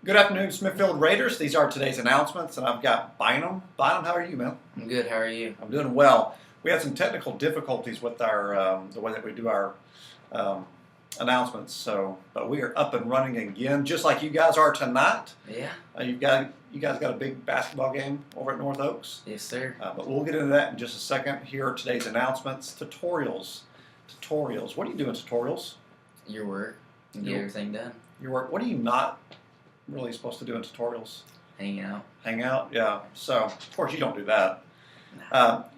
Good afternoon, Smithfield Raiders. These are today's announcements, and I've got Bynum. Bynum, how are you, man? I'm good. How are you? I'm doing well. We had some technical difficulties with our the way that we do our announcements, but we are up and running again, just like you guys are tonight. Yeah. You guys got a big basketball game over at North Oaks. Yes, sir. But we'll get into that in just a second. Here are today's announcements. Tutorials. What do you do in tutorials? Your work. And get everything done. Your work. What are you not really supposed to do in tutorials? Hang out. Hang out, yeah. So, of course, you don't do that.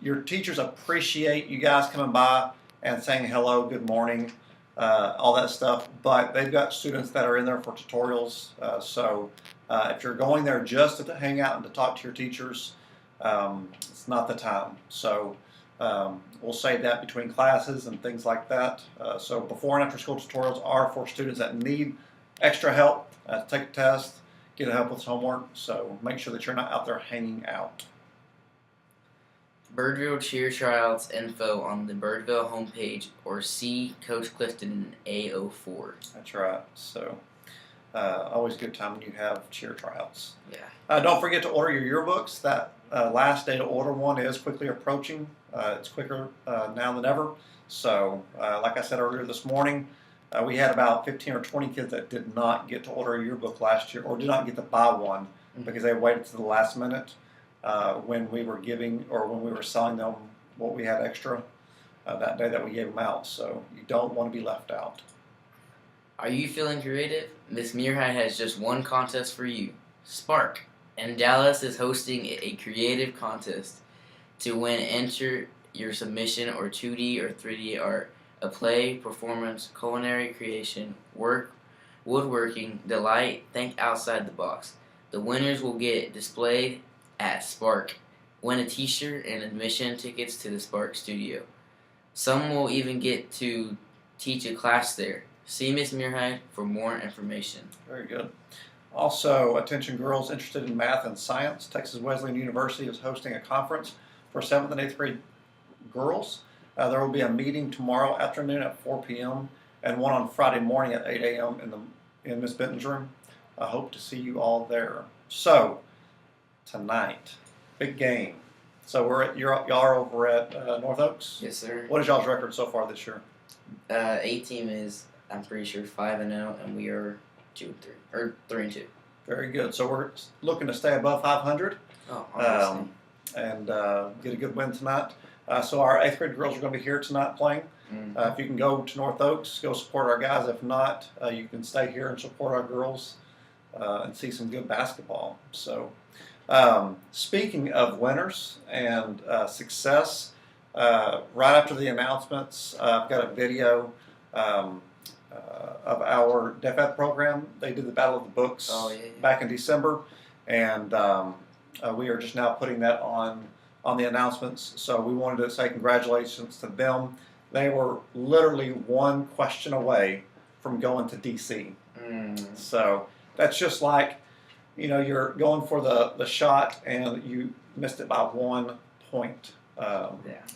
Your teachers appreciate you guys coming by and saying hello, good morning, all that stuff. But they've got students that are in there for tutorials. So, if you're going there just to hang out and to talk to your teachers, it's not the time. So, we'll save that between classes and things like that. So, before and after school tutorials are for students that need extra help. Take a test, get help with homework, so make sure that you're not out there hanging out. Birdville cheer tryouts info on the Birdville homepage or see Coach Clifton in A04. That's right. So always a good time when you have cheer tryouts. Yeah. Don't forget to order your yearbooks. That last day to order one is quickly approaching. It's quicker now than ever. So like I said earlier this morning, we had about 15 or 20 kids that did not get to order a yearbook last year or did not get to buy one because they waited to the last minute when we were giving or when we were selling them what we had extra that day that we gave them out. So you don't want to be left out. Are you feeling creative? Miss Muirhead has just one contest for you. Spark. And Dallas is hosting a creative contest. To win, enter your submission or 2D or 3D art. A play, performance, culinary creation, work, woodworking, delight, think outside the box. The winners will get displayed at Spark. Win a t-shirt and admission tickets to the Spark studio. Some will even get to teach a class there. See Miss Muirhead for more information. Very good. Also, attention girls interested in math and science. Texas Wesleyan University is hosting a conference for 7th and 8th grade girls. There will be a meeting tomorrow afternoon at 4 p.m. and one on Friday morning at 8 a.m. in Miss Benton's room. I hope to see you all there. So, tonight, big game. So y'all are over at North Oaks? Yes, sir. What is y'all's record so far this year? A team is, I'm pretty sure, 5-0, and we are 3-2. Very good. So we're looking to stay above 500. Oh, obviously. And get a good win tonight. So our 8th grade girls are going to be here tonight playing. If you can go to North Oaks, go support our guys. If not, you can stay here and support our girls and see some good basketball. So speaking of winners and success, right after the announcements, I've got a video of our Deaf Ed program. They did the Battle of the Books back in December, and we are just now putting that on the announcements. So we wanted to say congratulations to them. They were literally one question away from going to DC. So that's just like, you're going for the shot and you missed it by 1 point.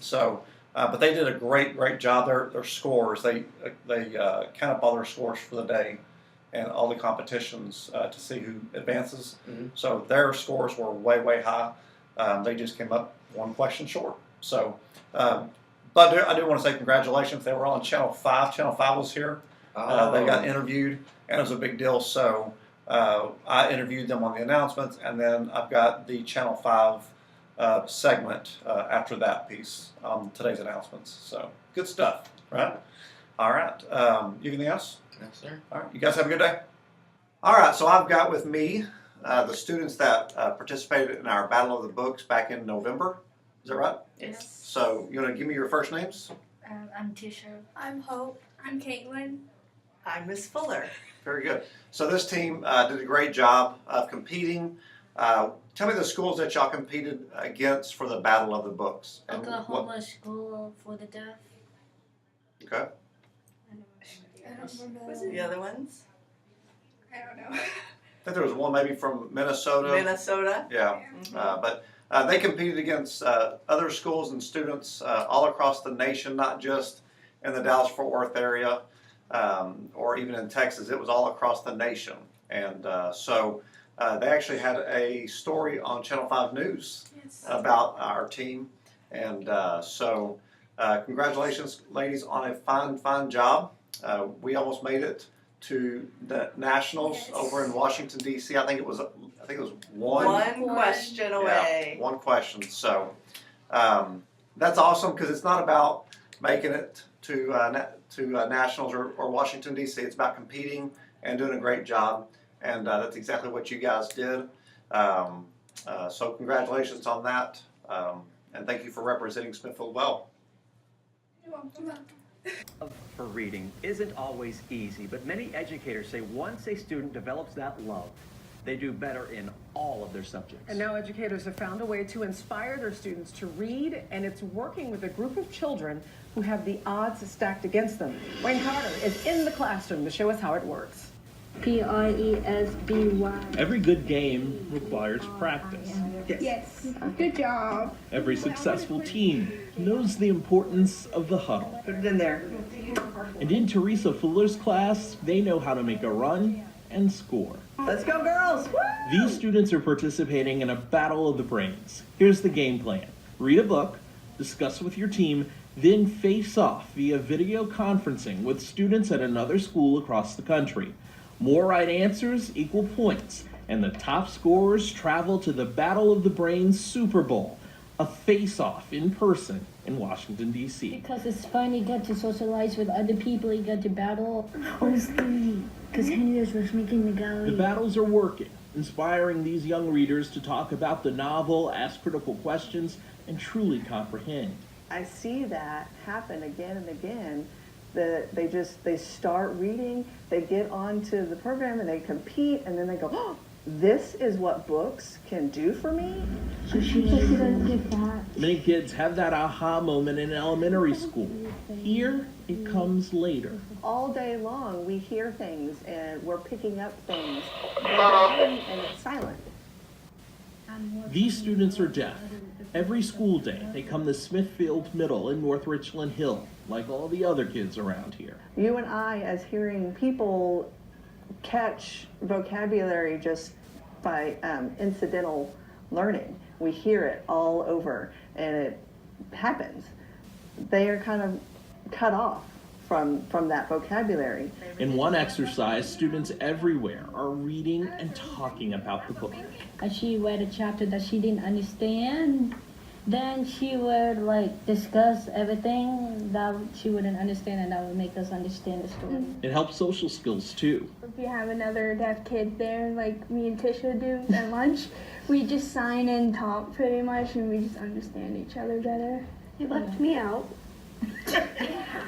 So, but they did a great job. Their scores, they count up all their scores for the day and all the competitions to see who advances. So their scores were way high. They just came up one question short. So, but I do want to say congratulations. They were on Channel 5. Channel 5 was here. They got interviewed, and it was a big deal. So I interviewed them on the announcements, and then I've got the Channel 5 segment after that piece on today's announcements. So good stuff, right? All right. Anything else? Yes, sir. All right. You guys have a good day. All right. So I've got with me the students that participated in our Battle of the Books back in November. Is that right? Yes. So you want to give me your first names? I'm Tisha. I'm Hope. I'm Caitlin. I'm Miss Fuller. Very good. So this team did a great job of competing. Tell me the schools that y'all competed against for the Battle of the Books. Oklahoma School for the Deaf. Okay. I don't remember. The other ones? I don't know. I think there was one maybe from Minnesota. Minnesota. Yeah. But they competed against other schools and students all across the nation, not just in the Dallas-Fort Worth area or even in Texas. It was all across the nation. And so they actually had a story on Channel 5 News Yes. about our team. And so congratulations, ladies, on a fine job. We almost made it to the Nationals Yes. over in Washington, D.C. I think it was One question away. yeah, one question. So that's awesome because it's not about making it to Nationals or Washington, D.C. It's about competing and doing a great job. And that's exactly what you guys did. So congratulations on that. And thank you for representing Smithfield well. You're welcome. For reading isn't always easy, but many educators say once a student develops that love, they do better in all of their subjects. And now educators have found a way to inspire their students to read, and it's working with a group of children who have the odds stacked against them. Wayne Carter is in the classroom to show us how it works. Presby. Every good game requires practice. Yes. Good job. Every successful team knows the importance of the huddle. Put it in there. And in Teresa Fuller's class, they know how to make a run and score. Let's go, girls! Woo! These students are participating in a battle of the brains. Here's the game plan. Read a book, discuss with your team, then face off via video conferencing with students at another school across the country. More right answers equal points, and the top scorers travel to the Battle of the Brains Super Bowl, a face-off in person in Washington, D.C. Because it's fun, you get to socialize with other people, you get to battle. Honestly, because Henry was making the gallery. The battles are working, inspiring these young readers to talk about the novel, ask critical questions, and truly comprehend. I see that happen again and again. They start reading, they get onto the program and they compete, and then they go, oh, this is what books can do for me? So she doesn't get that. Many kids have that aha moment in elementary school. Here, it comes later. All day long we hear things and we're picking up things, and it's silent. These students are deaf. Every school day, they come to Smithfield Middle in North Richland Hill, like all the other kids around here. You and I, as hearing people, catch vocabulary just by incidental learning. We hear it all over, and it happens. They are kind of cut off from that vocabulary. In one exercise, students everywhere are reading and talking about the book. And she read a chapter that she didn't understand. Then she would like discuss everything that she wouldn't understand, and that would make us understand the story. It helps social skills too. If we have another deaf kid there, like me and Tisha do at lunch, we just sign and talk pretty much, and we just understand each other better. You left me out.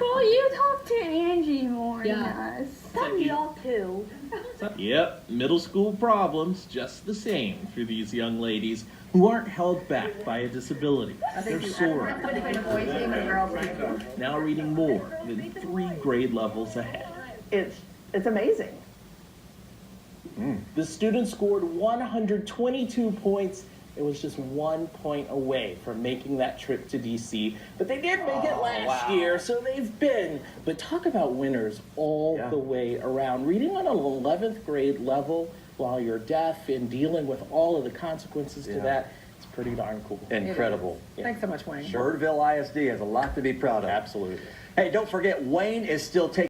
Well, you talk to Angie more than us. Tell y'all too. Yep, middle school problems just the same for these young ladies who aren't held back by a disability. They're soaring. Now reading more than 3 grade levels ahead. It's amazing. The students scored 122 points. It was just 1 point away from making that trip to DC, but they did make it last year, so they've been. But talk about winners all the way around. Reading on an 11th grade level while you're deaf and dealing with all of the consequences to that, it's pretty darn cool. Incredible. Thanks so much, Wayne. Birdville ISD has a lot to be proud of. Absolutely. Hey, don't forget, Wayne is still taking